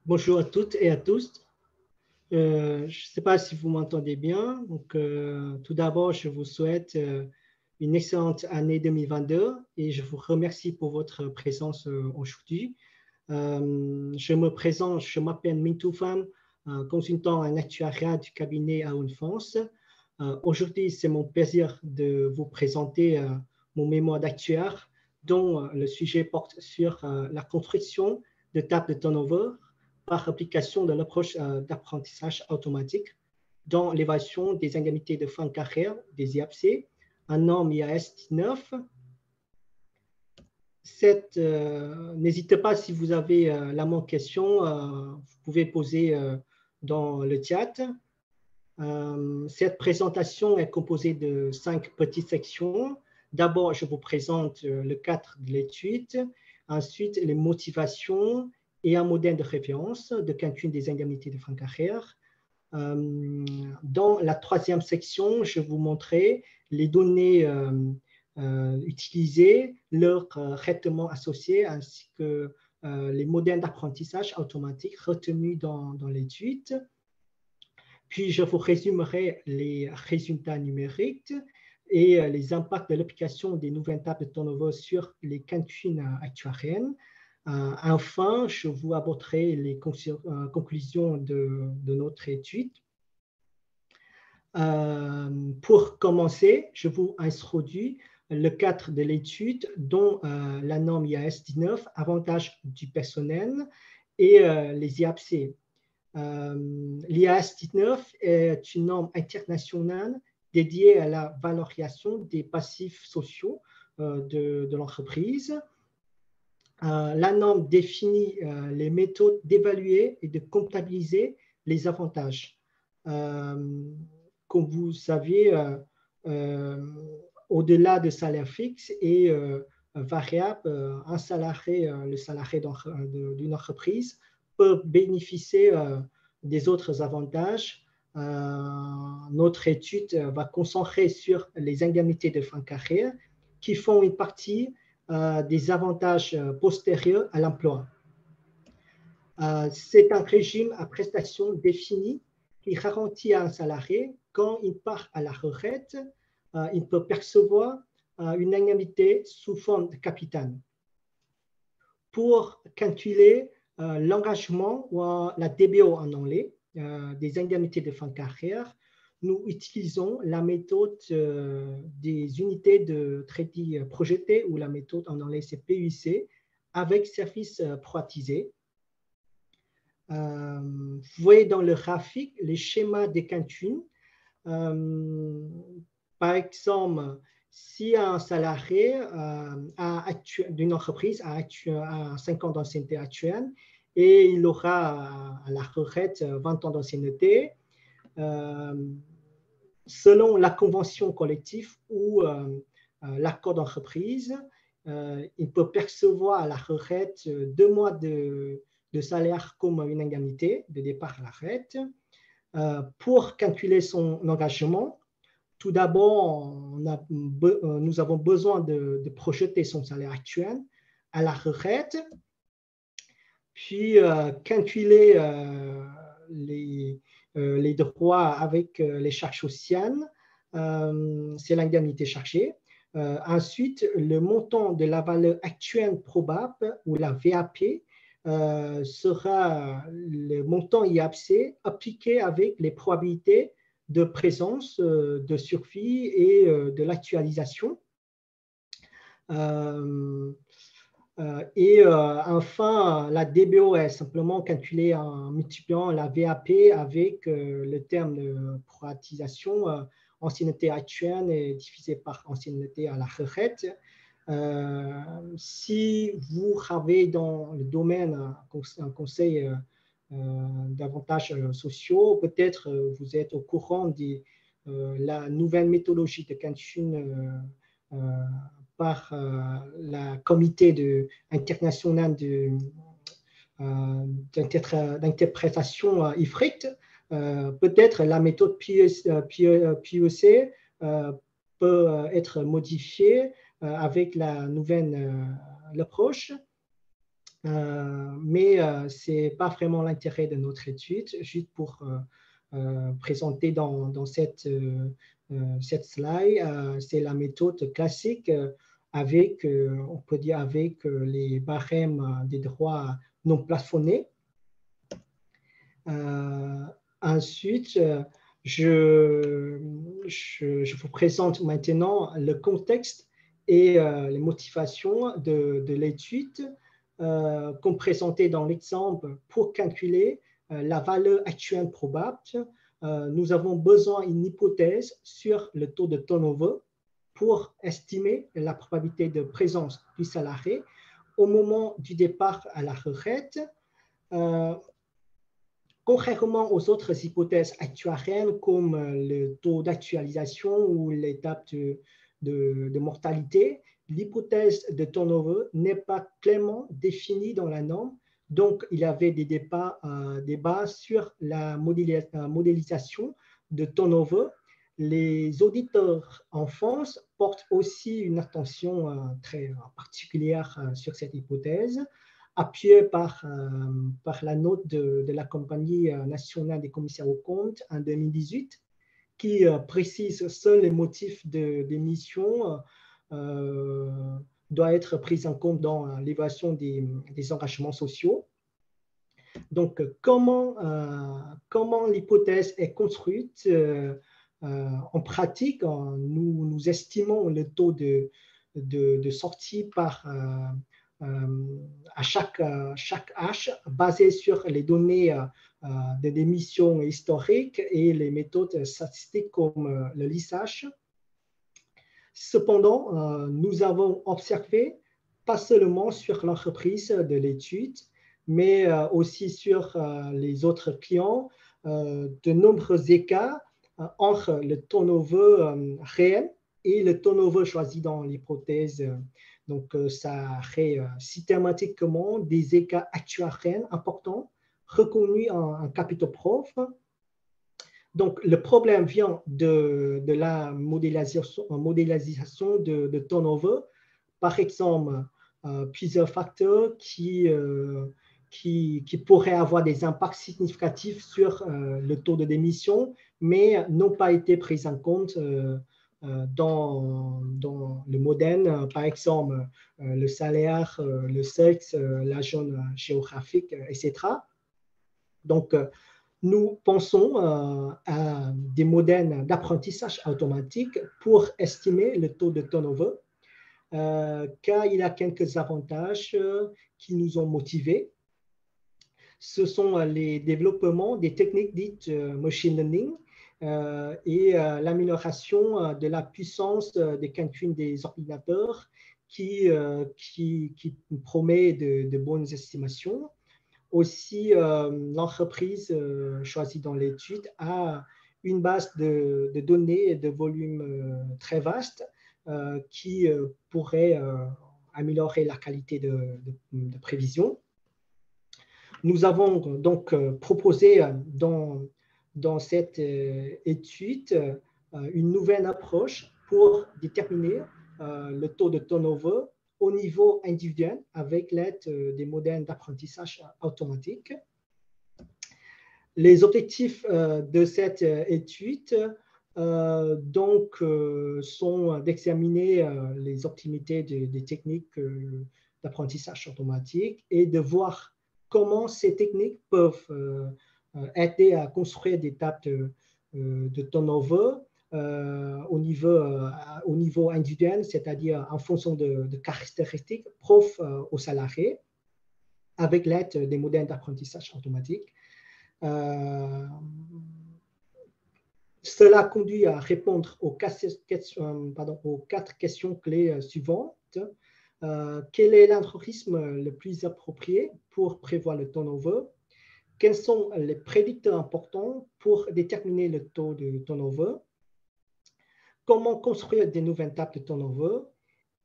Bonjour à toutes et à tous. Je ne sais pas si vous m'entendez bien. Donc, tout d'abord, je vous souhaite une excellente année 2022 et je vous remercie pour votre présence aujourd'hui. Je me présente, je m'appelle Mintou Pham, consultant en actuariat du cabinet Aon France. Aujourd'hui, c'est mon plaisir de vous présenter mon mémoire d'actuaire dont le sujet porte sur la construction de tables de turnover par application de l'approche d'apprentissage automatique dans l'évaluation des indemnités de fin de carrière des IAPC en norme IAS 19. N'hésitez pas si vous avez la moindre question, vous pouvez poser dans le chat. Cette présentation est composée de 5 petites sections. D'abord, je vous présente le cadre de l'étude, ensuite les motivations et un modèle de référence de calcul des indemnités de fin de carrière. Dans la troisième section, je vous montrerai les données utilisées, leurs traitements associés, ainsi que les modèles d'apprentissage automatique retenus dans l'étude. Puis, je vous résumerai les résultats numériques et les impacts de l'application des nouvelles tables de turnover sur les calculs actuariels. Enfin, je vous aborderai les conclusions de notre étude. Pour commencer, je vous introduis le cadre de l'étude, dont la norme IAS 19, avantages du personnel, et les IAPC. L'IAS 19 est une norme internationale dédiée à la valorisation des passifs sociaux de l'entreprise. La norme définit les méthodes d'évaluer et de comptabiliser les avantages. Comme vous savez, au-delà de salaire fixe et variable, un salarié, le salarié d'une entreprise peut bénéficier des autres avantages. Notre étude va concentrer sur les indemnités de fin de carrière qui font une partie des avantages postérieurs à l'emploi. C'est un régime à prestations définies qui garantit à un salarié, quand il part à la retraite, il peut percevoir une indemnité sous forme de capital. Pour calculer l'engagement ou la DBO en anglais des indemnités de fin de carrière, nous utilisons la méthode des unités de crédit projetées ou la méthode en anglais c'est PUC avec service privatisé. Vous voyez dans le graphique les schémas des calculs. Par exemple, si un salarié d'une entreprise a 5 ans d'ancienneté actuelle et il aura à la retraite 20 ans d'ancienneté, selon la convention collective ou l'accord d'entreprise, il peut percevoir à la retraite 2 mois de salaire comme une indemnité de départ à la retraite. Pour calculer son engagement, tout d'abord, nous avons besoin de projeter son salaire actuel à la retraite, puis calculer les droits avec les charges sociales, c'est l'indemnité chargée. Ensuite, le montant de la valeur actuelle probable, ou la VAP, sera le montant IAPC appliqué avec les probabilités de présence, de survie et de l'actualisation. Enfin, la DBO est simplement calculée en multipliant la VAP avec le terme de privatisation, ancienneté actuelle et divisé par ancienneté à la retraite. Si vous avez dans le domaine un conseil d'avantages sociaux, peut-être vous êtes au courant de la nouvelle méthodologie de calcul par la comité international d'interprétation IFRIC. Peut-être la méthode PEC peut être modifiée avec la nouvelle approche. mais ce n'est pas vraiment l'intérêt de notre étude, juste pour présenter dans cette slide, c'est la méthode classique avec, on peut dire, avec les barèmes des droits non plafonnés. Ensuite, je vous présente maintenant le contexte et les motivations de l'étude comme présenté dans l'exemple. Pour calculer la valeur actuelle probable, nous avons besoin d'une hypothèse sur le taux de turnover pour estimer la probabilité de présence du salarié au moment du départ à la retraite. Contrairement aux autres hypothèses actuarielles comme le taux d'actualisation ou l'étape de mortalité, l'hypothèse de turnover n'est pas clairement définie dans la norme. Donc, il y avait des débats sur la modélisation de turnover. Les auditeurs en France portent aussi une attention très particulière sur cette hypothèse, appuyé par la note de la Compagnie nationale des commissaires aux comptes en 2018, qui précise seuls les motifs d'émission doivent être pris en compte dans l'évaluation des engagements sociaux. Donc, comment l'hypothèse est construite en pratique? Nous estimons le taux de sortie par à chaque H basé sur les données de démission historiques et les méthodes statistiques comme le lissage. Cependant, nous avons observé, pas seulement sur l'entreprise de l'étude, mais aussi sur les autres clients, de nombreux écarts entre le turnover réel et le turnover choisi dans l'hypothèse. Donc, ça crée systématiquement des écarts actuariels importants reconnus en capitaux propres. Donc, le problème vient de la modélisation de turnover. Par exemple, plusieurs facteurs qui pourraient avoir des impacts significatifs sur le taux de démission, mais n'ont pas été pris en compte dans le modèle, par exemple le salaire, le sexe, la zone géographique, etc. Donc, nous pensons à des modèles d'apprentissage automatique pour estimer le taux de turnover, car il y a quelques avantages qui nous ont motivés. Ce sont les développements des techniques dites machine learning, et l'amélioration de la puissance des calculs des ordinateurs qui promet de bonnes estimations. Aussi, l'entreprise choisie dans l'étude a une base de données de volume très vaste qui pourrait améliorer la qualité de prévision. Nous avons donc proposé dans cette étude une nouvelle approche pour déterminer le taux de turnover au niveau individuel avec l'aide des modèles d'apprentissage automatique. Les objectifs de cette étude sont d'examiner les optimités des techniques d'apprentissage automatique et de voir comment ces techniques peuvent aider à construire des tables de turnover au niveau individuel, c'est-à-dire en fonction de caractéristiques propres aux salariés, avec l'aide des modèles d'apprentissage automatique. Cela conduit à répondre aux 4 questions clés suivantes. Quel est l'algorithme le plus approprié pour prévoir le turnover? Quels sont les prédicteurs importants pour déterminer le taux de turnover? Comment construire des nouvelles tables de turnover?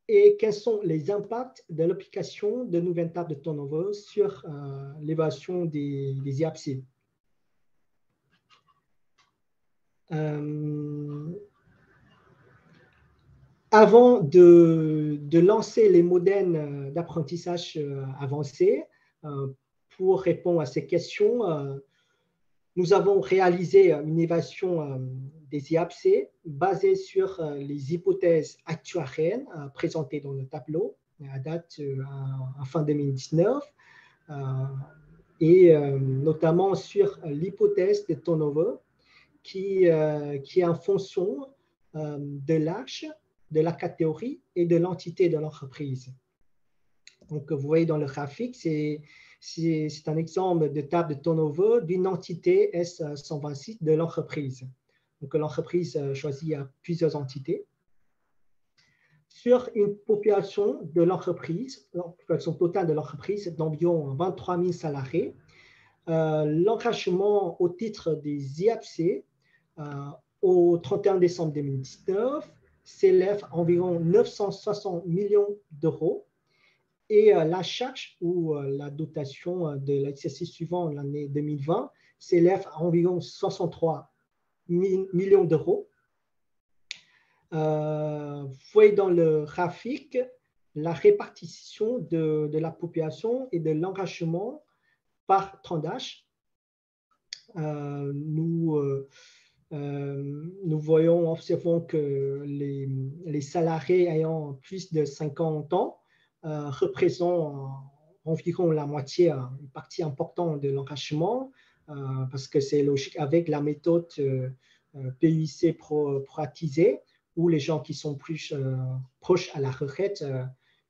Et quels sont les impacts de l'application de nouvelles tables de turnover sur l'évaluation des IAPC? Avant de lancer les modèles d'apprentissage avancés, pour répondre à ces questions, nous avons réalisé une évaluation des IAPC basée sur les hypothèses actuarielles présentées dans le tableau à date en fin 2019 et notamment sur l'hypothèse de turnover qui est en fonction de l'âge, de la catégorie et de l'entité de l'entreprise. Donc, vous voyez dans le graphique, c'est un exemple de table de turnover d'une entité S126 de l'entreprise. Donc, l'entreprise choisit plusieurs entités. Sur une population de l'entreprise, la population totale de l'entreprise d'environ 23 000 salariés, l'engagement au titre des IAPC au 31 décembre 2019 s'élève à environ 960 millions d'euros et la charge ou la dotation de l'exercice suivant, l'année 2020, s'élève à environ 63 millions d'euros. Vous voyez dans le graphique la répartition de la population et de l'engagement par tranche d'âge. Nous voyons, observons que les salariés ayant plus de 50 ans représentent environ la moitié, une partie importante de l'engagement, parce que c'est logique avec la méthode PUIC proratisée, où les gens qui sont plus proches à la retraite,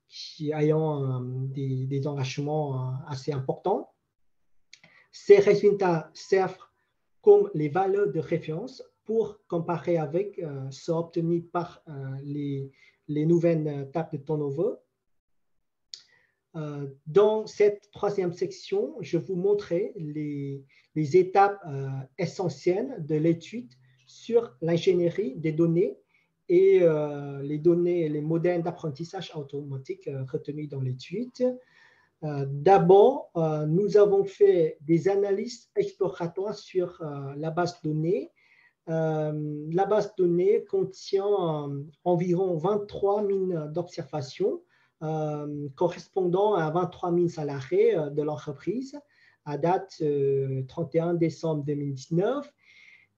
qui ayant des engagements assez importants. Ces résultats servent comme les valeurs de référence pour comparer avec ceux obtenus par les nouvelles tables de turnover. Dans cette troisième section, je vous montrerai les étapes essentielles de l'étude sur l'ingénierie des données et les modèles d'apprentissage automatique retenus dans l'étude. D'abord, nous avons fait des analyses exploratoires sur la base de données. La base de données contient environ 23 000 d'observations correspondant à 23 000 salariés de l'entreprise à date 31 décembre 2019.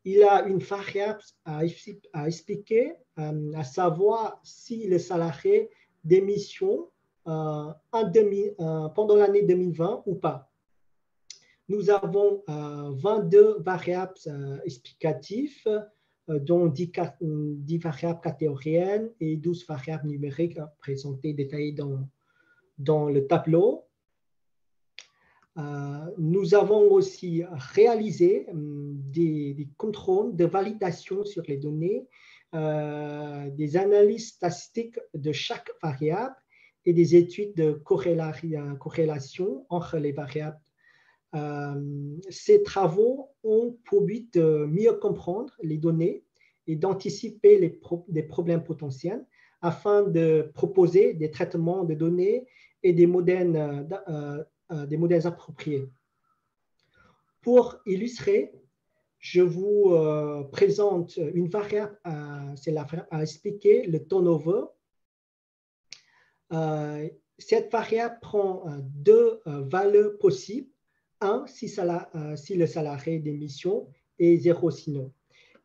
Il y a une variable à expliquer, à savoir si le salarié d'émission pendant l'année 2020 ou pas. Nous avons 22 variables explicatives, dont 10 variables catégorielles et 12 variables numériques présentées, détaillées dans le tableau. Nous avons aussi réalisé des contrôles de validation sur les données, des analyses statistiques de chaque variable et des études de corrélation entre les variables. Ces travaux ont pour but de mieux comprendre les données et d'anticiper des problèmes potentiels afin de proposer des traitements de données et des modèles appropriés. Pour illustrer, je vous présente une variable, c'est la variable à expliquer le turnover. Cette variable prend deux valeurs possibles, 1 si le salarié d'émission et 0 sinon.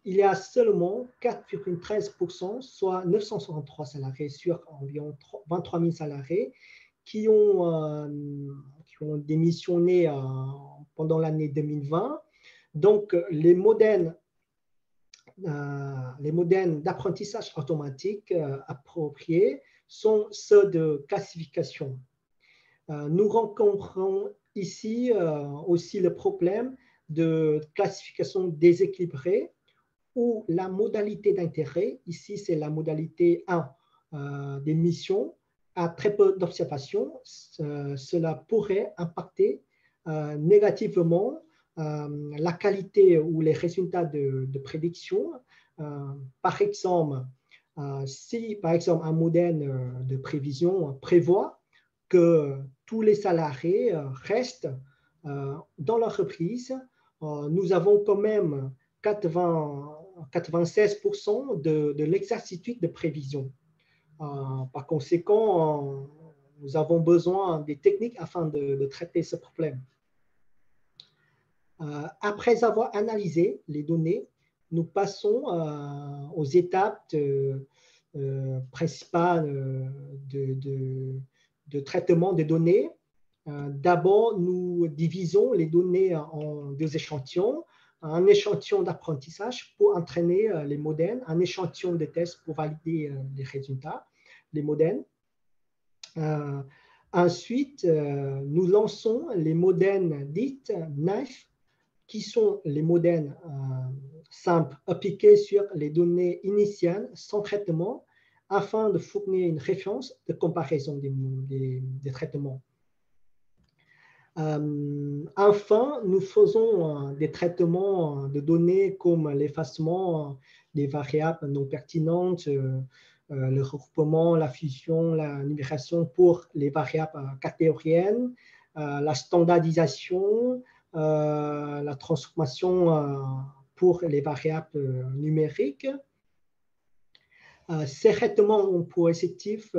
Il y a seulement 4,13%, soit 963 salariés sur environ 23 000 salariés qui ont démissionné pendant l'année 2020. Donc, les modèles d'apprentissage automatique appropriés sont ceux de classification. Nous rencontrons ici aussi le problème de classification déséquilibrée où la modalité d'intérêt, ici c'est la modalité 1 des missions, a très peu d'observations. Cela pourrait impacter négativement la qualité ou les résultats de prédiction. Par exemple, si par exemple un modèle de prévision prévoit que tous les salariés restent dans l'entreprise, nous avons quand même 96% de l'exactitude de prévision. Par conséquent, nous avons besoin des techniques afin de traiter ce problème. Après avoir analysé les données, nous passons aux étapes principales de traitement des données. D'abord, nous divisons les données en deux échantillons. Un échantillon d'apprentissage pour entraîner les modèles, un échantillon de test pour valider les résultats, les modèles. Ensuite, nous lançons les modèles dits naive, qui sont les modèles simples appliqués sur les données initiales sans traitement afin de fournir une référence de comparaison des traitements. Enfin, nous faisons des traitements de données comme l'effacement des variables non pertinentes, le regroupement, la fusion, la numération pour les variables catégorielles, la standardisation, la transformation pour les variables numériques. Ces traitements ont pour objectif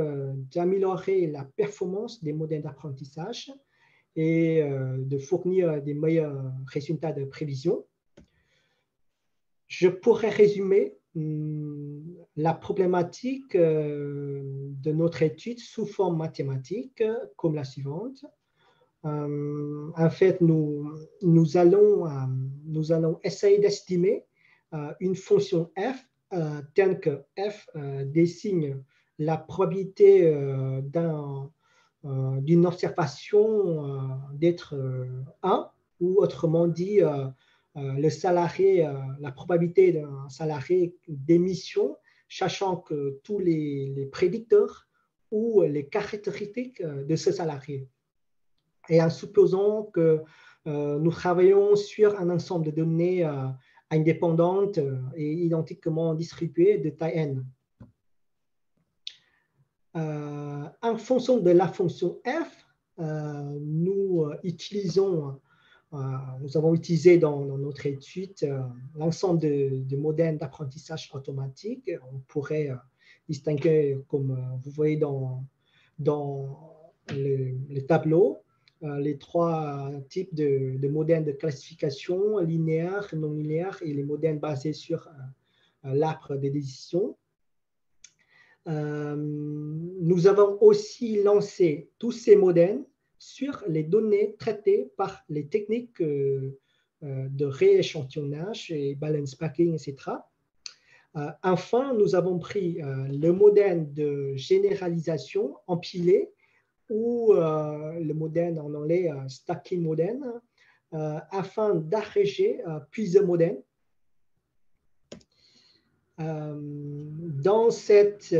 d'améliorer la performance des modèles d'apprentissage et de fournir des meilleurs résultats de prévision. Je pourrais résumer la problématique de notre étude sous forme mathématique comme la suivante. En fait, nous allons essayer d'estimer une fonction f telle que f désigne la probabilité d'une observation d'être 1, ou autrement dit, le salarié, la probabilité d'un salarié d'émission, sachant que tous les prédicteurs ou les caractéristiques de ce salarié. Et en supposant que nous travaillons sur un ensemble de données indépendantes et identiquement distribuées de taille n. En fonction de la fonction f, nous avons utilisé dans notre étude l'ensemble de modèles d'apprentissage automatique. On pourrait distinguer, comme vous voyez dans le tableau, les trois types de modèles de classification, linéaire, non linéaire, et les modèles basés sur l'arbre des décisions. Nous avons aussi lancé tous ces modèles sur les données traitées par les techniques de rééchantillonnage et balance packing, etc. Enfin, nous avons pris le modèle de généralisation empilé ou le modèle en anglais stacking model afin d'agréger plusieurs modèles. Dans cette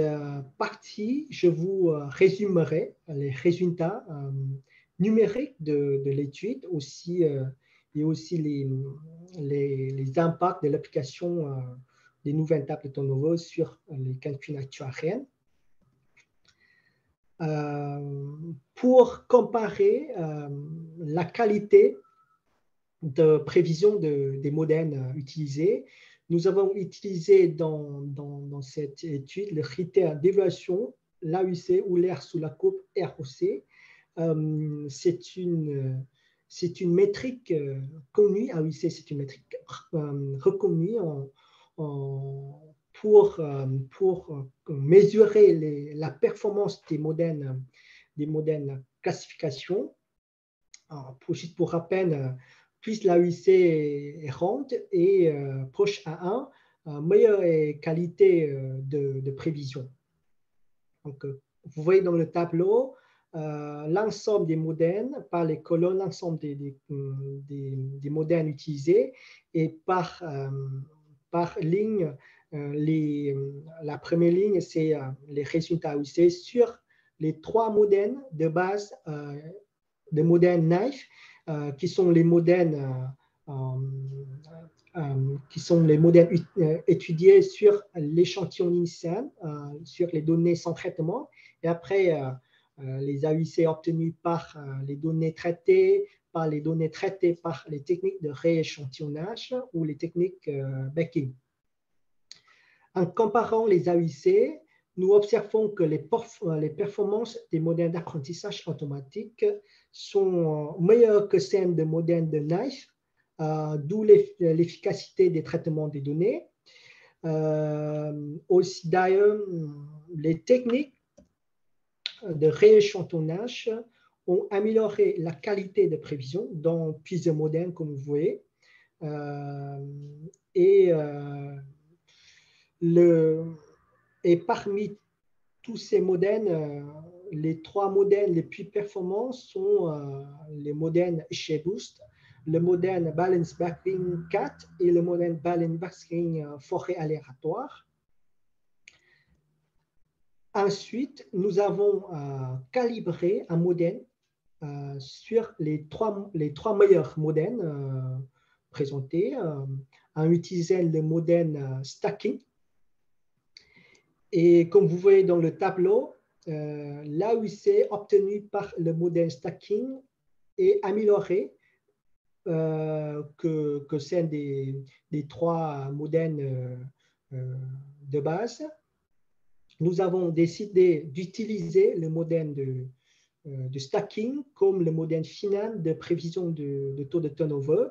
partie, je vous résumerai les résultats numériques de l'étude et aussi les impacts de l'application des nouvelles tables de turnover sur les calculs actuariels. Pour comparer la qualité de prévision des modèles utilisés, nous avons utilisé dans cette étude le critère d'évaluation, l'AUC ou l'air sous la coupe ROC. C'est une métrique connue, AUC c'est une métrique reconnue pour mesurer la performance des modèles classification. Juste pour rappel, plus l'AUC est ronde et proche à 1, meilleure qualité de prévision. Donc, vous voyez dans le tableau l'ensemble des modèles par les colonnes, l'ensemble des modèles utilisés, et par ligne, la première ligne, c'est les résultats AUC sur les 3 modèles de base de modèles naive, qui sont les modèles étudiés sur l'échantillon initial, sur les données sans traitement, et après les AUC obtenus par les données traitées, par les techniques de rééchantillonnage ou les techniques backing. En comparant les AUC, nous observons que les performances des modèles d'apprentissage automatique sont meilleures que celles des modèles de Knife, d'où l'efficacité des traitements des données. Aussi, d'ailleurs, les techniques de rééchantillonnage ont amélioré la qualité de prévision dans plusieurs modèles, comme vous voyez. Et parmi tous ces modèles, les 3 modèles les plus performants sont les modèles XGBoost, le modèle Balance Backing 4 et le modèle Balance Backing forêt aléatoire. Ensuite, nous avons calibré un modèle sur les trois meilleurs modèles présentés en utilisant le modèle stacking. Et comme vous voyez dans le tableau, l'AUC obtenu par le modèle stacking est amélioré que celle des 3 modèles de base. Nous avons décidé d'utiliser le modèle de stacking comme le modèle final de prévision de taux de turnover.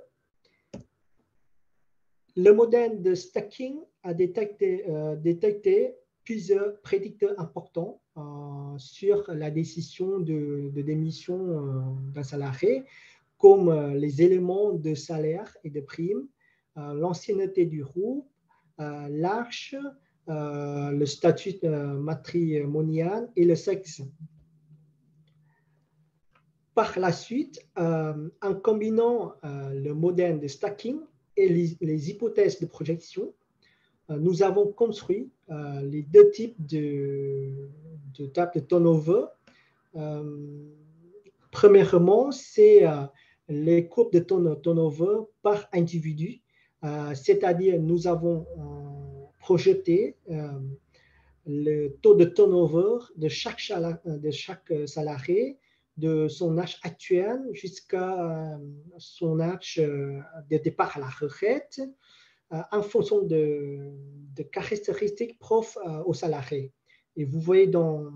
Le modèle de stacking a détecté plusieurs prédicteurs importants sur la décision de démission d'un salarié, comme les éléments de salaire et de prime, l'ancienneté du groupe, l'âge, le statut matrimonial et le sexe. Par la suite, en combinant le modèle de stacking et les hypothèses de projection, nous avons construit les 2 types de table de turnover. Premièrement, c'est les courbes de turnover par individu, c'est-à-dire nous avons projeté le taux de turnover de chaque salarié de son âge actuel jusqu'à son âge de départ à la retraite en fonction de caractéristiques propres aux salariés. Et vous voyez dans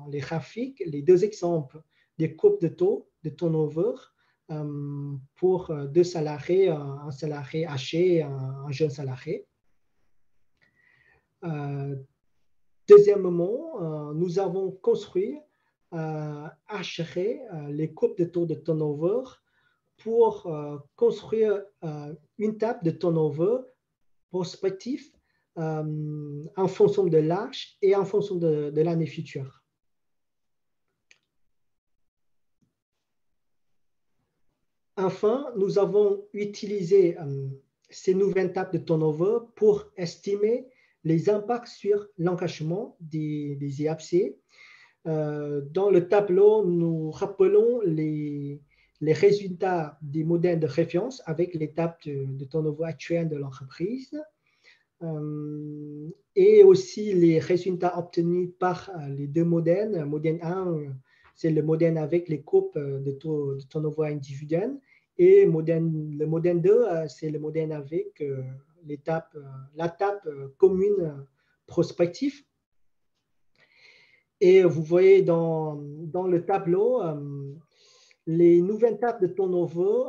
les graphiques les 2 exemples des courbes de taux de turnover pour 2 salariés, un salarié âgé et un jeune salarié. Deuxièmement, nous avons construit les courbes de taux de turnover pour construire une table de turnover prospectif en fonction de l'âge et en fonction de l'année future. Enfin, nous avons utilisé ces nouvelles tables de turnover pour estimer les impacts sur l'engagement des IAPC. Dans le tableau, nous rappelons les résultats des modèles de référence avec les tables de turnover actuelles de l'entreprise et aussi les résultats obtenus par les 2 modèles. Modèle 1, c'est le modèle avec les courbes de turnover individuel et le modèle 2, c'est le modèle avec la table commune prospective. Et vous voyez dans le tableau, les nouvelles tables de turnover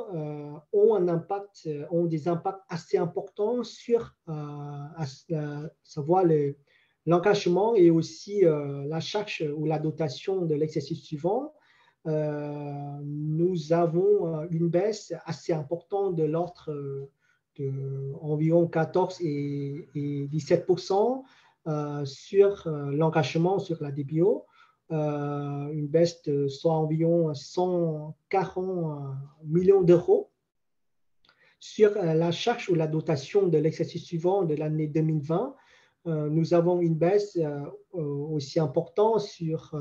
ont des impacts assez importants sur savoir l'engagement et aussi la charge ou la dotation de l'exercice suivant. Nous avons une baisse assez importante de l'ordre d'environ 14 et 17% sur l'engagement sur la DBO, une baisse de soit environ 140 millions d'euros. Sur la charge ou la dotation de l'exercice suivant de l'année 2020, nous avons une baisse aussi importante sur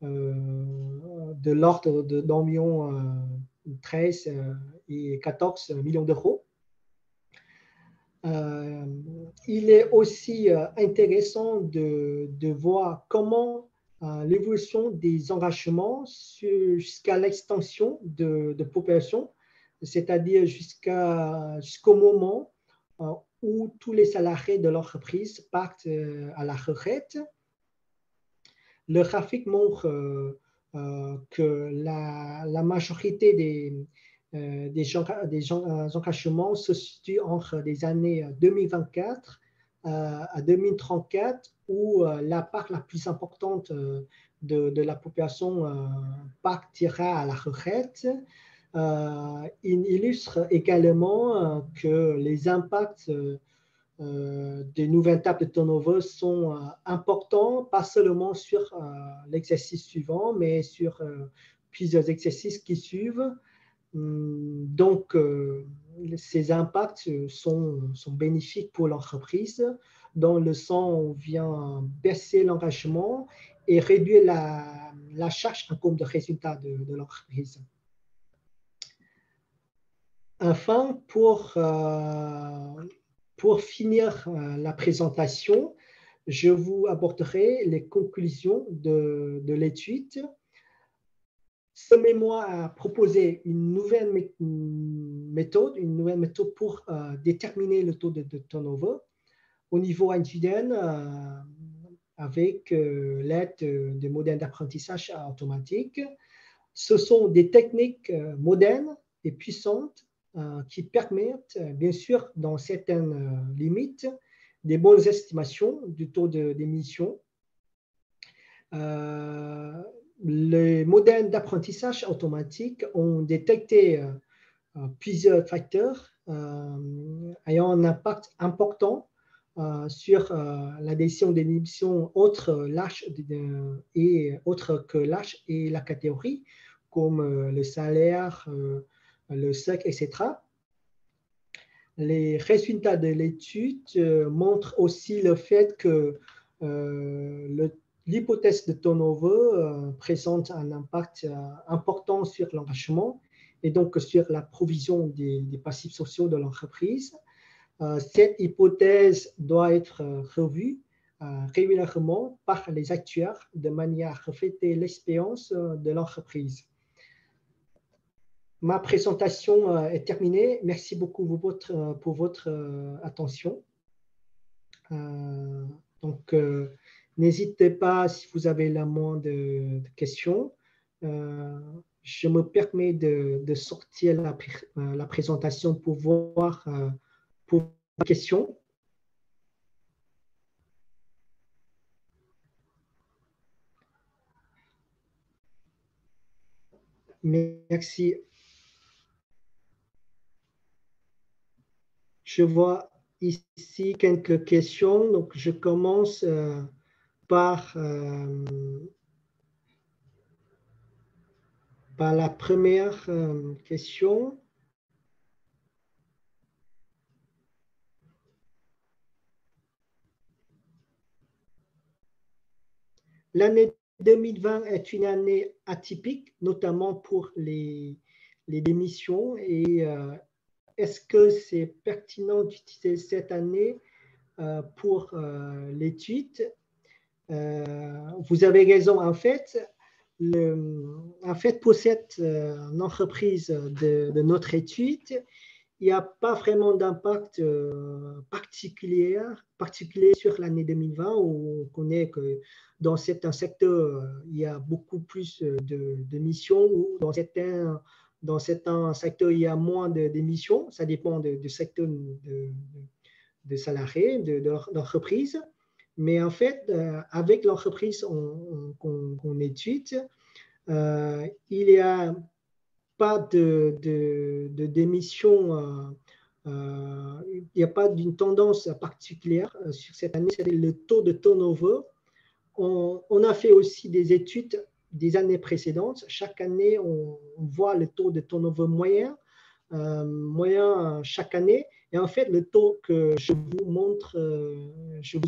de l'ordre d'environ 13 et 14 millions d'euros. Il est aussi intéressant de voir comment l'évolution des engagements jusqu'à l'extension de population, c'est-à-dire jusqu'au moment où tous les salariés de l'entreprise partent à la retraite. Le graphique montre que la majorité des engagements se situent entre les années 2024 à 2034, où la part la plus importante de la population partira à la retraite. Il illustre également que les impacts des nouvelles tables de turnover sont importants, pas seulement sur l'exercice suivant, mais sur plusieurs exercices qui suivent. Donc, ces impacts sont bénéfiques pour l'entreprise, dans le sens où on vient baisser l'engagement et réduire la charge en compte de résultats de l'entreprise. Enfin, pour finir la présentation, je vous aborderai les conclusions de l'étude. Ce mémoire a proposé une nouvelle méthode pour déterminer le taux de turnover au niveau individuel avec l'aide de modèles d'apprentissage automatique. Ce sont des techniques modernes et puissantes qui permettent, bien sûr, dans certaines limites, des bonnes estimations du taux d'émission. Les modèles d'apprentissage automatique ont détecté plusieurs facteurs ayant un impact important sur la décision d'émission autre que l'âge et la catégorie, comme le salaire, le sexe, etc. Les résultats de l'étude montrent aussi le fait que l'hypothèse de turnover présente un impact important sur l'engagement et donc sur la provision des passifs sociaux de l'entreprise. Cette hypothèse doit être revue régulièrement par les actuaires de manière à refléter l'expérience de l'entreprise. Ma présentation est terminée. Merci beaucoup pour votre attention. Donc, n'hésitez pas si vous avez la moindre de questions. Je me permets de sortir la présentation pour voir pour les questions. Merci. Je vois ici quelques questions. Donc, je commence par la première question. L'année 2020 est une année atypique, notamment pour les démissions. Et est-ce que c'est pertinent d'utiliser cette année pour l'étude? Vous avez raison. En fait, pour cette entreprise de notre étude, il n'y a pas vraiment d'impact particulier sur l'année 2020, où on connaît que dans certains secteurs, il y a beaucoup plus de missions, ou dans certains secteurs, il y a moins de missions. Ça dépend du secteur de salariés, d'entreprise. Mais en fait, avec l'entreprise qu'on étude, il n'y a pas de démission, il n'y a pas d'une tendance particulière sur cette année, c'est le taux de turnover. On a fait aussi des études des années précédentes. Chaque année, on voit le taux de turnover moyen chaque année. Et en fait, le taux que je vous ai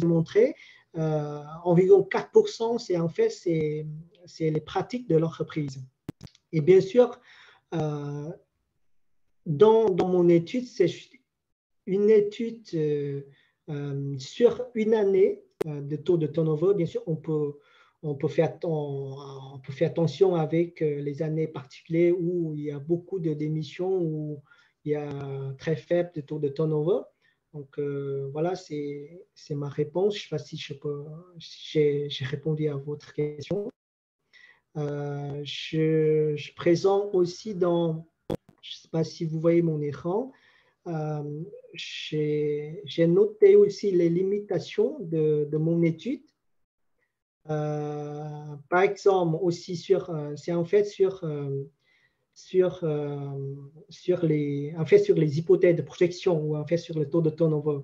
montré, environ 4%, c'est les pratiques de l'entreprise. Et bien sûr, dans mon étude, c'est une étude sur une année de taux de turnover. Bien sûr, on peut faire attention avec les années particulières où il y a beaucoup de démissions, où il y a très faible de taux de turnover. Donc, voilà, c'est ma réponse. Je ne sais pas si j'ai répondu à votre question. Je présente aussi dans, je ne sais pas si vous voyez mon écran, j'ai noté aussi les limitations de mon étude. Par exemple, aussi c'est en fait sur les hypothèses de projection ou en fait sur le taux de turnover.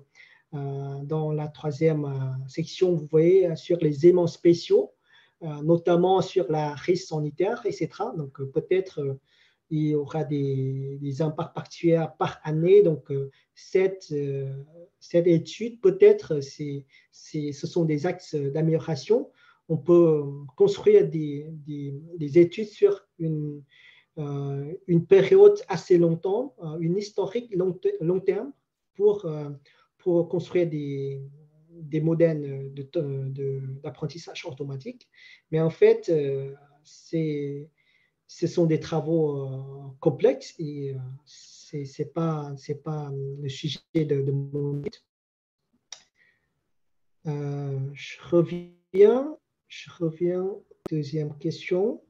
Dans la troisième section, vous voyez sur les éléments spéciaux, notamment sur la risque sanitaire, etc. Donc peut-être il y aura des impacts particuliers par année. Donc cette étude, peut-être, ce sont des axes d'amélioration. On peut construire des études sur une période assez longtemps, une historique long terme pour construire des modèles d'apprentissage automatique. Mais en fait, ce sont des travaux complexes et ce n'est pas le sujet de mon étude. Je reviens, deuxième question.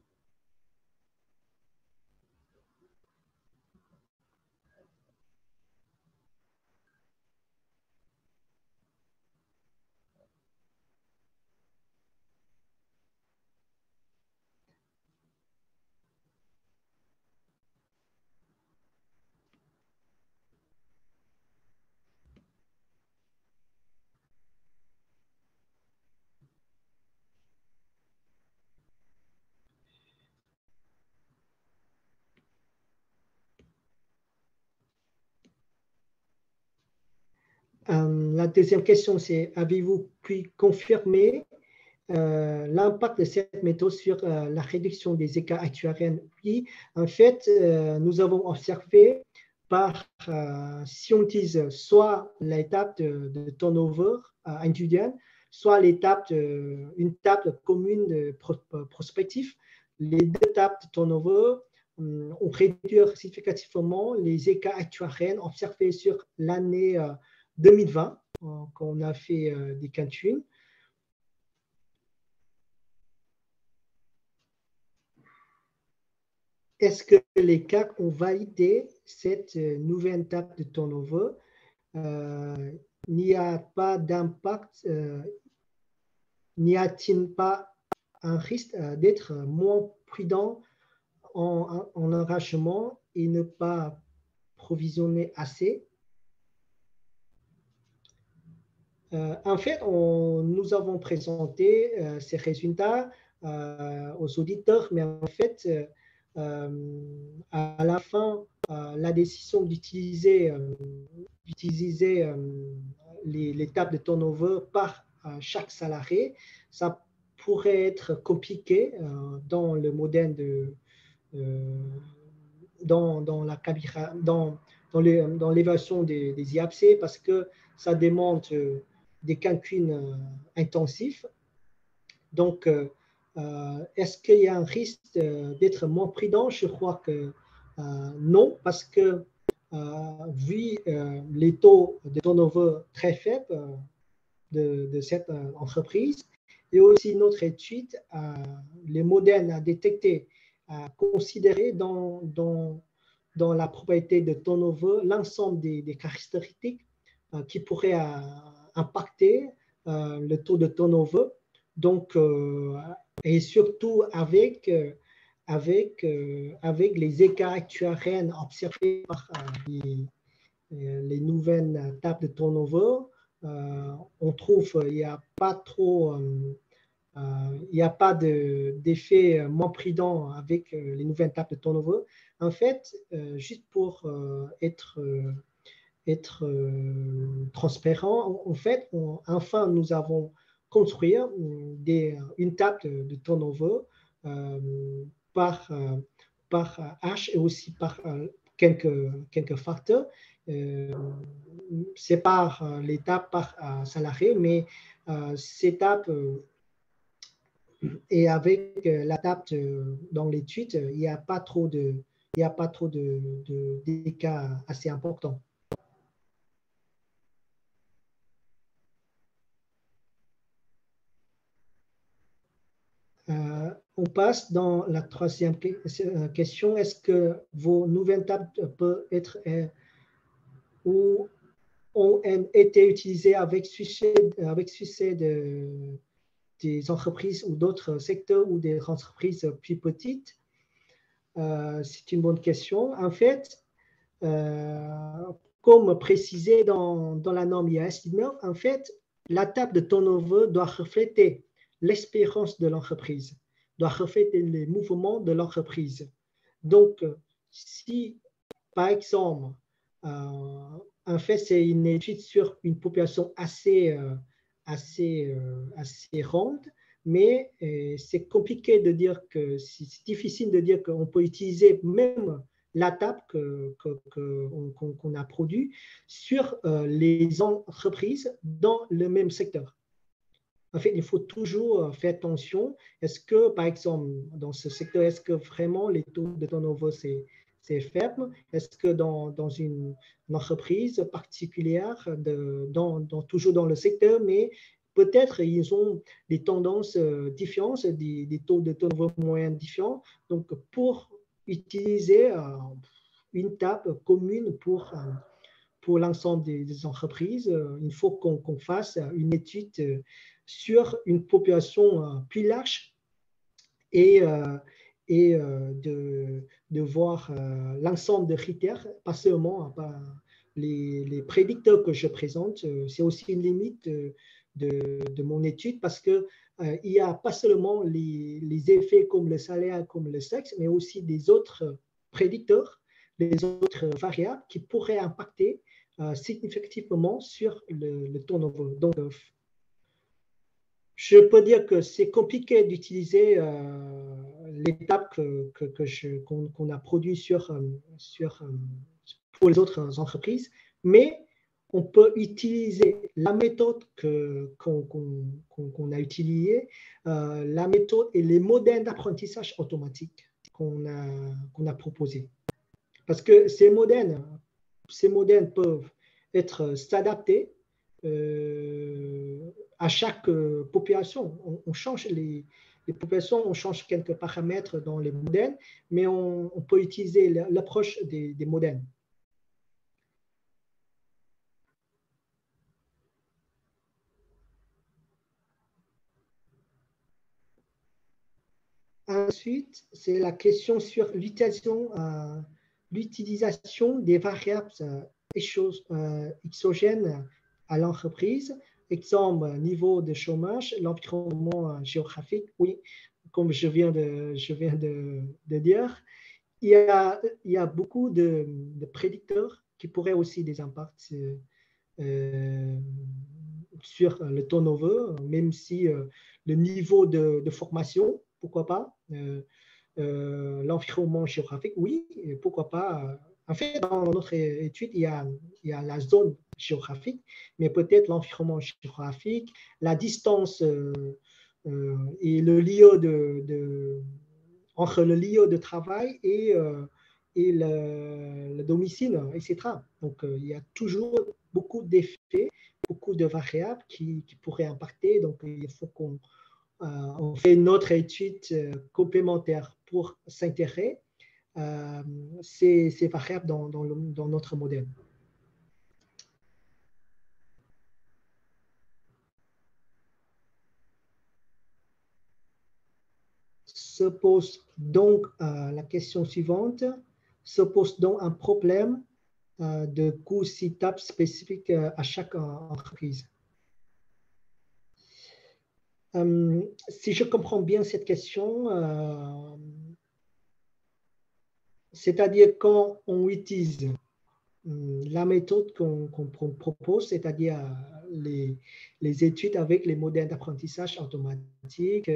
La deuxième question, c'est avez-vous pu confirmer l'impact de cette méthode sur la réduction des écarts actuariels? Oui, en fait, nous avons observé si on utilise soit l'étape de turnover individuel, soit une table commune de prospectif, les deux tables de turnover ont réduit significativement les écarts actuariels observés sur l'année 2020, quand on a fait des calculs. Est-ce que les CAC ont validé cette nouvelle étape de turnover? N'y a pas d'impact, n'y a-t-il pas un risque d'être moins prudent en enragement et ne pas provisionner assez? En fait, nous avons présenté ces résultats aux auditeurs, mais en fait, à la fin, la décision d'utiliser l'étape de turnover par chaque salarié, ça pourrait être compliqué dans le modèle dans l'évaluation des IAPC parce que ça demande des calculs intensifs. Donc, est-ce qu'il y a un risque d'être moins prudent? Je crois que non, parce que vu les taux de turnover très faibles de cette entreprise et aussi notre étude, les modèles à détecter, à considérer dans la probabilité de turnover l'ensemble des caractéristiques qui pourraient impacter le taux de turnover. Donc, et surtout avec les écarts actuariels observés par les nouvelles tables de turnover, on trouve qu'il n'y a pas trop, il n'y a pas d'effet moins prudent avec les nouvelles tables de turnover. En fait, juste pour être transparent, en fait, enfin, nous avons construit une table de turnover par H et aussi par quelques facteurs. C'est par l'étape par salarié, mais cette étape et avec la table dans l'étude, il n'y a pas trop d'écarts assez importants. On passe dans la troisième question. Est-ce que vos nouvelles tables peuvent être ou ont été utilisées avec succès des entreprises ou d'autres secteurs ou des entreprises plus petites? C'est une bonne question. En fait, comme précisé dans la norme IAS 19, en fait, la table de turnover doit refléter l'expérience de l'entreprise, doit refléter les mouvements de l'entreprise. Donc, si, par exemple, en fait, c'est une étude sur une population assez ronde, mais c'est compliqué de dire que, c'est difficile de dire qu'on peut utiliser même la table qu'on a produite sur les entreprises dans le même secteur. En fait, il faut toujours faire attention. Est-ce que, par exemple, dans ce secteur, est-ce que vraiment les taux de turnover, c'est faible? Est-ce que dans une entreprise particulière, toujours dans le secteur, mais peut-être ils ont des tendances différentes, des taux de turnover moyens différents. Donc, pour utiliser une table commune pour l'ensemble des entreprises, il faut qu'on fasse une étude sur une population plus large et de voir l'ensemble des critères, pas seulement les prédicteurs que je présente. C'est aussi une limite de mon étude parce qu'il n'y a pas seulement les effets comme le salaire, comme le sexe, mais aussi des autres prédicteurs, des autres variables qui pourraient impacter significativement sur le turnover. Donc, je peux dire que c'est compliqué d'utiliser l'étape qu'on a produite pour les autres entreprises, mais on peut utiliser la méthode qu'on a utilisée, la méthode et les modèles d'apprentissage automatique qu'on a proposés. Parce que ces modèles peuvent être s'adapter à chaque population. On change les populations, on change quelques paramètres dans les modèles, mais on peut utiliser l'approche des modèles. Ensuite, c'est la question sur l'utilisation des variables exogènes à l'entreprise. Exemple, niveau de chômage, l'environnement géographique. Oui, comme je viens de dire, il y a beaucoup de prédicteurs qui pourraient aussi des impacts sur le turnover, même si le niveau de formation, pourquoi pas, l'environnement géographique, oui, pourquoi pas. En fait, dans notre étude, il y a la zone géographique, mais peut-être l'environnement géographique, la distance et le lieu entre le lieu de travail et le domicile, etc. Donc, il y a toujours beaucoup d'effets, beaucoup de variables qui pourraient impacter. Donc, il faut qu'on fait une autre étude complémentaire pour s'intéresser ces variables dans notre modèle. Se pose donc la question suivante, se pose donc un problème de coût CITAB spécifique à chaque entreprise. Si je comprends bien cette question, c'est-à-dire quand on utilise la méthode qu'on propose, c'est-à-dire les études avec les modèles d'apprentissage automatique,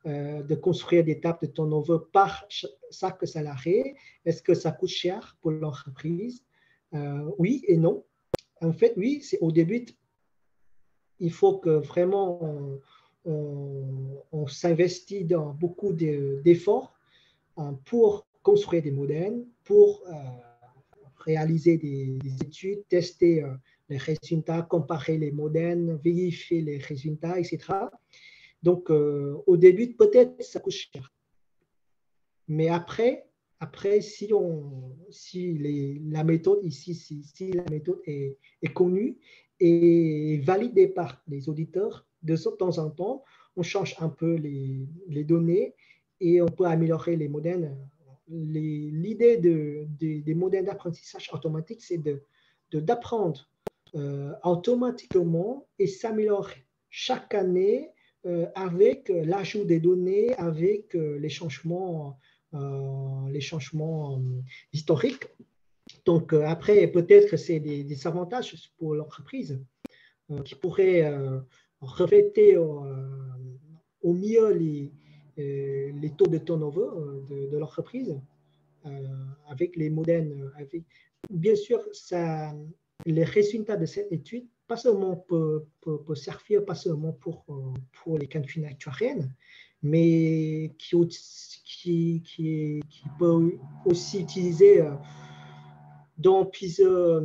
de construire des tables de turnover par chaque salarié, est-ce que ça coûte cher pour l'entreprise? Oui et non. En fait, oui, c'est au début, il faut que vraiment on s'investit dans beaucoup d'efforts pour construire des modèles, pour réaliser des études, tester les résultats, comparer les modèles, vérifier les résultats, etc. Donc, au début, peut-être ça coûte cher. Mais après si la méthode ici, si la méthode est connue et validée par les auditeurs, de temps en temps, on change un peu les données et on peut améliorer les modèles. L'idée des modèles d'apprentissage automatique, c'est d'apprendre automatiquement et s'améliorer chaque année avec l'ajout des données, avec les changements historiques. Donc, après, peut-être que c'est des avantages pour l'entreprise qui pourraient refléter au mieux les taux de turnover de l'entreprise avec les modèles. Bien sûr, les résultats de cette étude, pas seulement pour servir, pas seulement pour les calculs actuariels, mais qui peut aussi utiliser dans plusieurs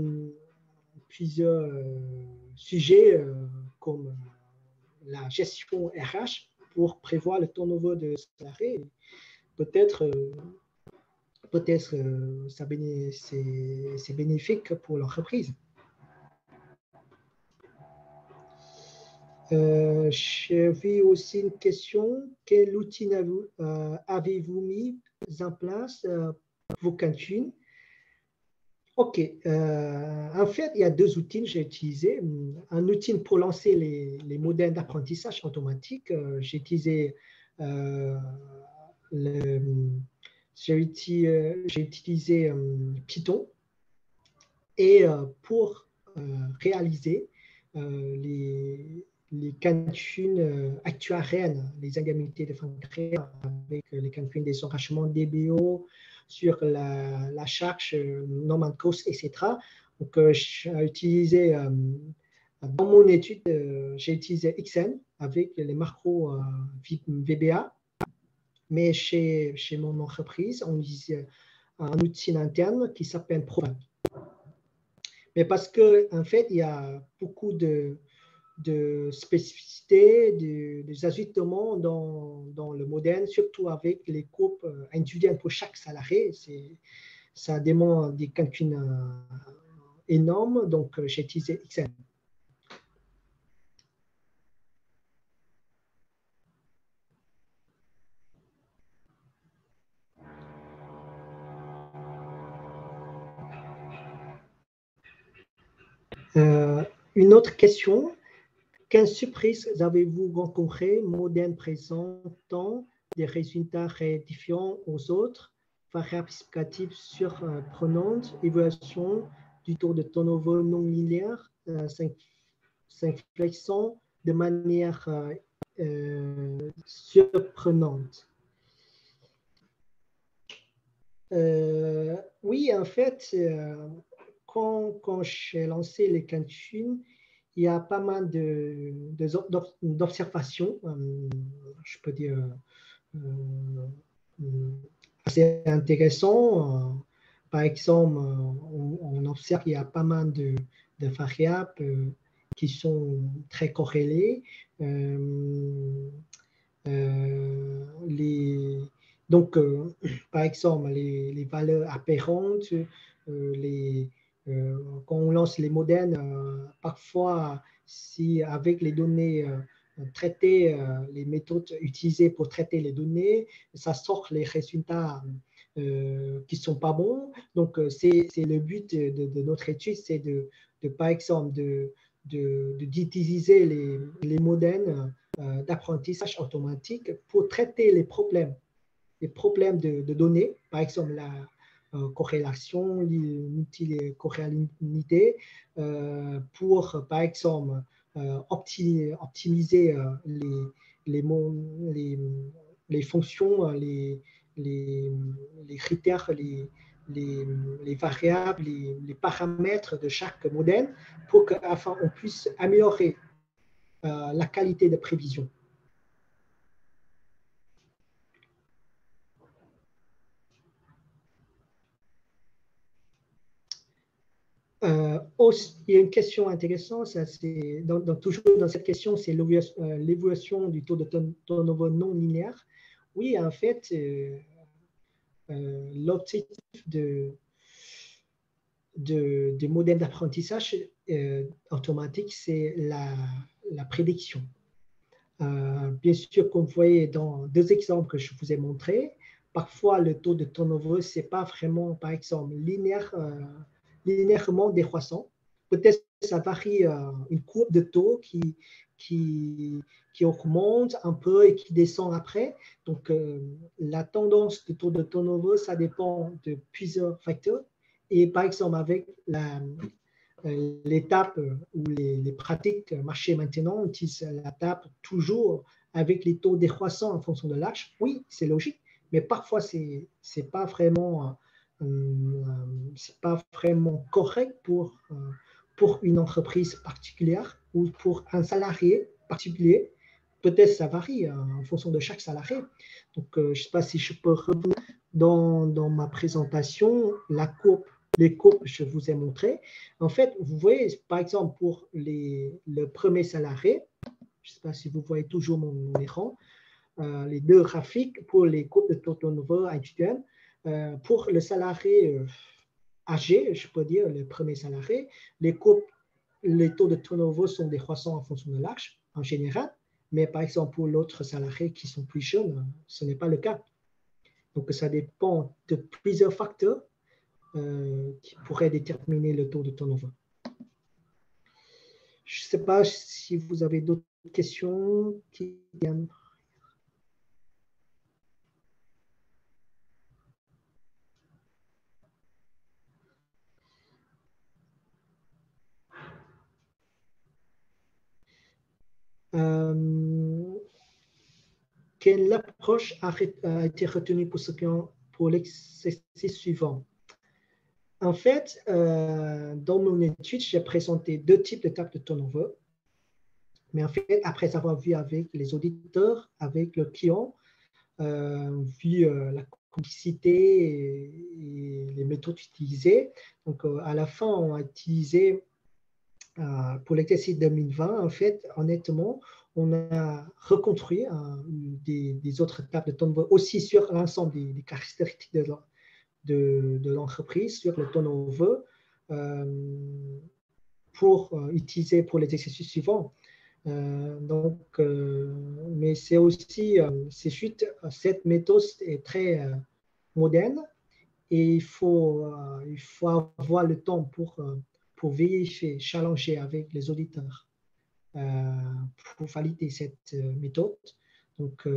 sujets comme la gestion RH pour prévoir le turnover de salariés. Peut-être c'est bénéfique pour l'entreprise. J'ai vu aussi une question. Quel outil avez-vous mis en place pour vos calculs? OK. En fait, il y a deux outils que j'ai utilisés. Un outil pour lancer les modèles d'apprentissage automatique. J'ai utilisé Python. Et pour réaliser les calculs actuariels, les indemnités de fin de carrière avec les calculs des engagements DBO sur la charge normal cost, etc. Donc, j'ai utilisé, dans mon étude, j'ai utilisé XN avec les macros VBA, mais chez mon entreprise, on utilise un outil interne qui s'appelle Proval. Mais parce qu'en fait, il y a beaucoup de spécificités, des ajustements dans le modèle, surtout avec les groupes individuels pour chaque salarié. Ça demande des calculs énormes, donc j'ai utilisé XM. Une autre question. Quelles surprises avez-vous rencontrées, modèles présentant des résultats différents aux autres, variables explicatives surprenantes, évaluation du taux de turnover non linéaire, s'infléchissant de manière surprenante? Oui, en fait, quand j'ai lancé les calculs, il y a pas mal d'observations, je peux dire, assez intéressantes. Par exemple, on observe qu'il y a pas mal de variables qui sont très corrélées. Donc, par exemple, les valeurs apparentes, quand on lance les modèles, parfois, si avec les données traitées, les méthodes utilisées pour traiter les données, ça sort les résultats qui ne sont pas bons. Donc, c'est le but de notre étude, c'est par exemple, d'utiliser les modèles d'apprentissage automatique pour traiter les problèmes de données, par exemple la corrélation, multicorrélalité, pour, par exemple, optimiser les fonctions, les critères, les variables, les paramètres de chaque modèle pour qu'afin on puisse améliorer la qualité de prévision. Il y a une question intéressante, ça, toujours dans cette question, c'est l'évolution du taux de turnover non linéaire. Oui, en fait, l'objectif des modèles d'apprentissage automatique, c'est la prédiction. Bien sûr, comme vous voyez dans deux exemples que je vous ai montrés, parfois le taux de turnover, ce n'est pas vraiment, par exemple, linéairement décroissant. Peut-être ça varie, une courbe de taux qui augmente un peu et qui descend après. Donc, la tendance du taux de turnover, ça dépend de plusieurs facteurs. Et par exemple, avec l'étape ou les pratiques marché maintenant, on utilise la table toujours avec les taux décroissants en fonction de l'âge. Oui, c'est logique, mais parfois, ce n'est pas vraiment correct pour une entreprise particulière ou pour un salarié particulier. Peut-être ça varie en fonction de chaque salarié. Donc, je ne sais pas si je peux revenir dans ma présentation, les courbes que je vous ai montrées. En fait, vous voyez, par exemple, pour le premier salarié, je ne sais pas si vous voyez toujours mon écran, les deux graphiques pour les courbes de taux de turnover actuels. Pour le salarié âgé, je peux dire, le premier salarié, les taux de turnover sont décroissants en fonction de l'âge, en général. Mais par exemple, pour l'autre salarié qui sont plus jeunes, ce n'est pas le cas. Donc, ça dépend de plusieurs facteurs qui pourraient déterminer le taux de turnover. Je ne sais pas si vous avez d'autres questions qui viennent. Quelle approche a été retenue pour l'exercice suivant? En fait, dans mon étude, j'ai présenté deux types de tables de turnover. Mais en fait, après avoir vu avec les auditeurs, avec le client, vu la complexité et les méthodes utilisées, donc à la fin, on a utilisé pour l'exercice 2020, en fait, honnêtement, on a reconstruit des autres tables de turnover aussi sur l'ensemble des caractéristiques de l'entreprise, sur le turnover, pour utiliser pour les exercices suivants. Mais c'est aussi, cette méthode est très moderne et il faut avoir le temps pour vérifier, challenger avec les auditeurs pour valider cette méthode. Donc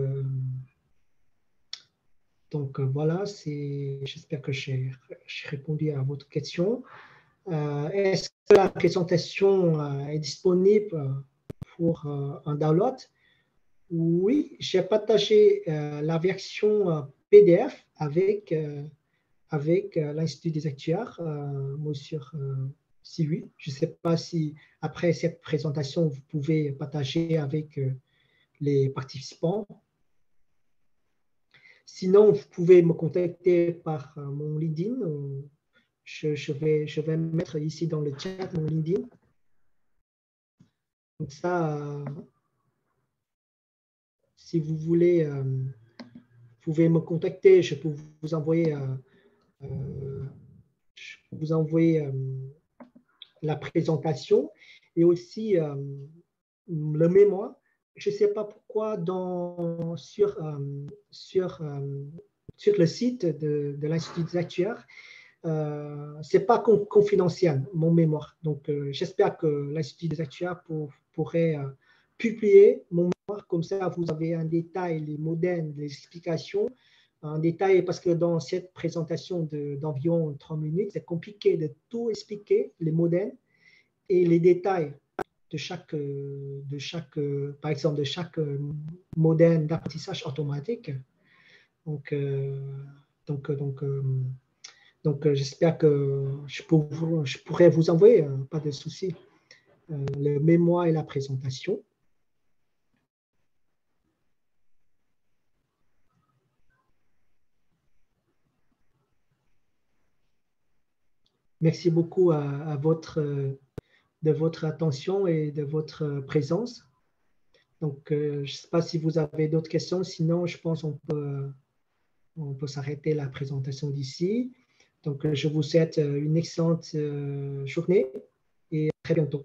voilà, j'espère que j'ai répondu à votre question. Est-ce que la présentation est disponible pour un download? Oui, j'ai partagé la version PDF avec l'Institut des actuaires, sur Siri. Je ne sais pas si après cette présentation, vous pouvez partager avec les participants. Sinon, vous pouvez me contacter par mon LinkedIn. Je vais mettre ici dans le chat mon LinkedIn. Comme ça, si vous voulez, vous pouvez me contacter. Je peux vous envoyer la présentation et aussi le mémoire. Je ne sais pas pourquoi sur le site de l'Institut des actuaires, ce n'est pas confidentiel, mon mémoire. Donc, j'espère que l'Institut des actuaires pourrait publier mon mémoire. Comme ça, vous avez un détail, les modèles, les explications, en détail, parce que dans cette présentation d'environ 30 minutes, c'est compliqué de tout expliquer, les modèles et les détails par exemple, de chaque modèle d'apprentissage automatique. Donc, j'espère que je pourrais vous envoyer, pas de souci, le mémoire et la présentation. merci beaucoup de votre attention et de votre présence. Donc, je ne sais pas si vous avez d'autres questions, sinon je pense qu'on peut s'arrêter la présentation d'ici. Donc, je vous souhaite une excellente journée et à très bientôt.